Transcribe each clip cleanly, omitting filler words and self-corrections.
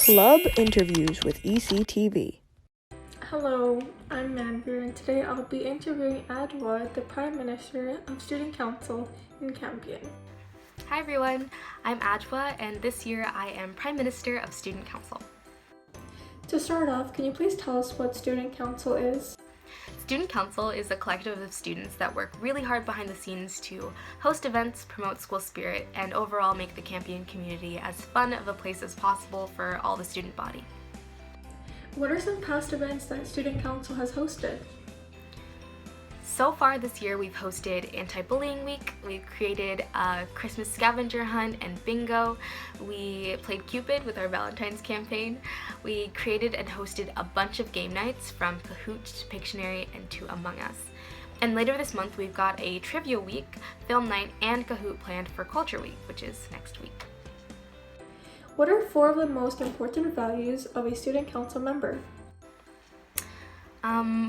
Club Interviews with ECTV. Hello, I'm Manveer, and today I'll be interviewing Adwoa, the Prime Minister of Student Council in Campion. Hi everyone, I'm Adwoa, and this year I am Prime Minister of Student Council. To start off, can you please tell us what Student Council is? Student Council is a collective of students that work really hard behind the scenes to host events, promote school spirit, and overall make the Campion community as fun of a place as possible for all the student body. What are some past events that Student Council has hosted? So far this year we've hosted Anti-Bullying Week, we've created a Christmas scavenger hunt and bingo, we played Cupid with our Valentine's campaign, we created and hosted a bunch of game nights from Kahoot to Pictionary and to Among Us. And later this month we've got a Trivia Week, Film Night, and Kahoot planned for Culture Week, which is next week. What are 4 of the most important values of a Student Council member?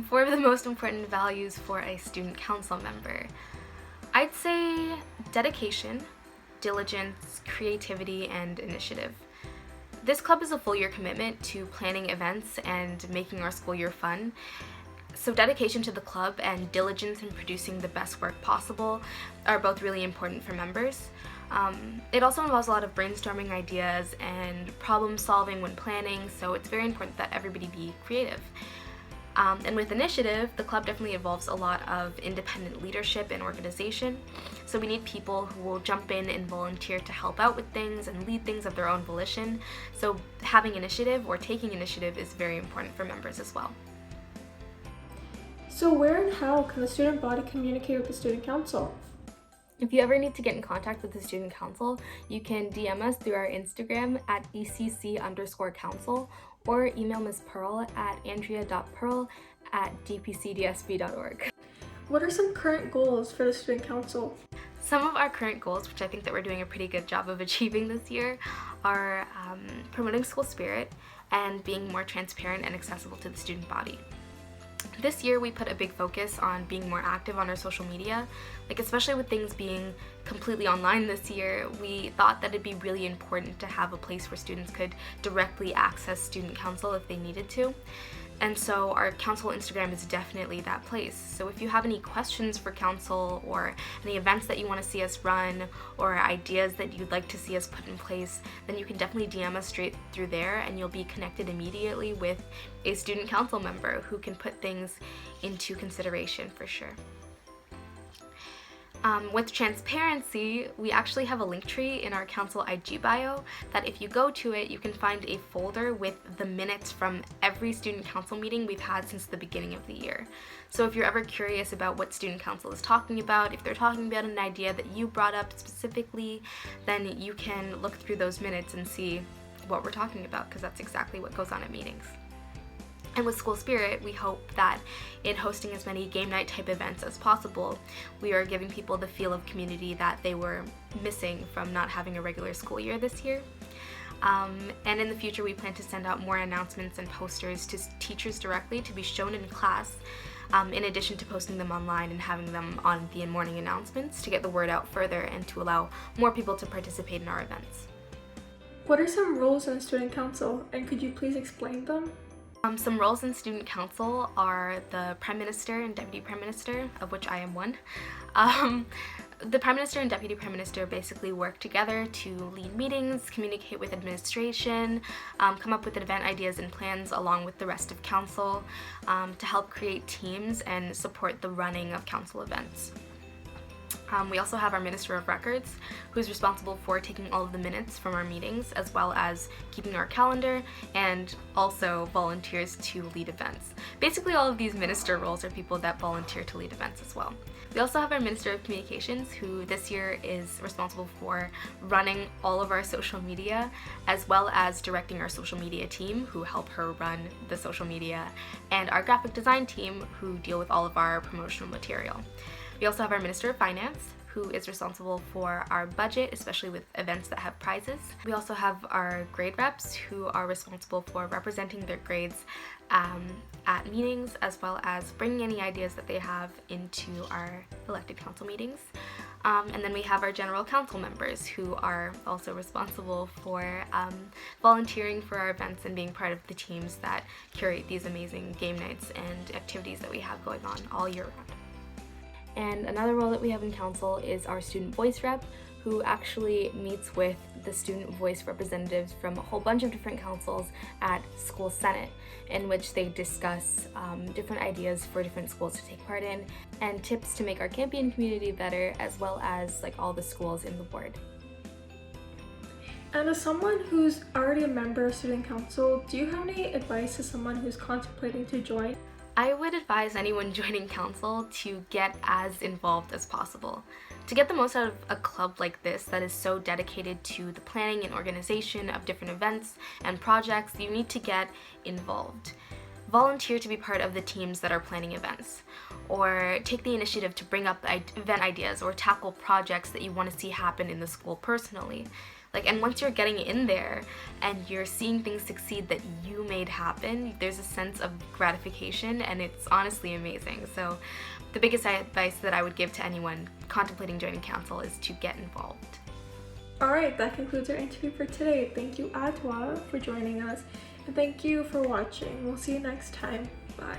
4 of the most important values for a student council member. I'd say dedication, diligence, creativity, and initiative. This club is a full year commitment to planning events and making our school year fun. So dedication to the club and diligence in producing the best work possible are both really important for members. It also involves a lot of brainstorming ideas and problem solving when planning, so it's very important that everybody be creative. And with initiative, the club definitely involves a lot of independent leadership and organization. So we need people who will jump in and volunteer to help out with things and lead things of their own volition. So having initiative or taking initiative is very important for members as well. So where and how can the student body communicate with the Student Council? If you ever need to get in contact with the Student Council, you can DM us through our Instagram at ECC_council or email Ms. Pearl at andrea.pearl@dpcdsb.org. What are some current goals for the Student Council? Some of our current goals, which I think that we're doing a pretty good job of achieving this year, are promoting school spirit and being more transparent and accessible to the student body. This year we put a big focus on being more active on our social media, especially with things being completely online this year, we thought that it'd be really important to have a place where students could directly access Student Council if they needed to. And so our council Instagram is definitely that place. So if you have any questions for council or any events that you want to see us run or ideas that you'd like to see us put in place, then you can definitely DM us straight through there and you'll be connected immediately with a student council member who can put things into consideration for sure. With transparency, we actually have a link tree in our council IG bio that if you go to it, you can find a folder with the minutes from every student council meeting we've had since the beginning of the year. So if you're ever curious about what student council is talking about, if they're talking about an idea that you brought up specifically, then you can look through those minutes and see what we're talking about, because that's exactly what goes on at meetings. And with School Spirit, we hope that in hosting as many game night type events as possible, we are giving people the feel of community that they were missing from not having a regular school year this year. And in the future, we plan to send out more announcements and posters to teachers directly to be shown in class, in addition to posting them online and having them on the morning announcements to get the word out further and to allow more people to participate in our events. What are some roles in the Student Council, and could you please explain them? Some roles in Student Council are the Prime Minister and Deputy Prime Minister, of which I am one. The Prime Minister and Deputy Prime Minister basically work together to lead meetings, communicate with administration, come up with event ideas and plans along with the rest of Council, to help create teams and support the running of Council events. We also have our Minister of Records, who's responsible for taking all of the minutes from our meetings, as well as keeping our calendar, and also volunteers to lead events. Basically, all of these minister roles are people that volunteer to lead events as well. We also have our Minister of Communications, who this year is responsible for running all of our social media, as well as directing our social media team, who help her run the social media, and our graphic design team, who deal with all of our promotional material. We also have our Minister of Finance, who is responsible for our budget, especially with events that have prizes. We also have our grade reps, who are responsible for representing their grades at meetings, as well as bringing any ideas that they have into our elected council meetings. And then we have our general council members who are also responsible for volunteering for our events and being part of the teams that curate these amazing game nights and activities that we have going on all year round. And another role that we have in council is our student voice rep, who actually meets with the student voice representatives from a whole bunch of different councils at school senate, in which they discuss different ideas for different schools to take part in and tips to make our Campion community better, as well as like all the schools in the ward. And as someone who's already a member of student council, do you have any advice to someone who's contemplating to join? I would advise anyone joining council to get as involved as possible. To get the most out of a club like this that is so dedicated to the planning and organization of different events and projects, you need to get involved. Volunteer to be part of the teams that are planning events, or take the initiative to bring up event ideas or tackle projects that you want to see happen in the school personally. And once you're getting in there and you're seeing things succeed that you made happen, there's a sense of gratification, and it's honestly amazing. So the biggest advice that I would give to anyone contemplating joining council is to get involved. Alright, that concludes our interview for today. Thank you, Adwoa, for joining us, and thank you for watching. We'll see you next time. Bye.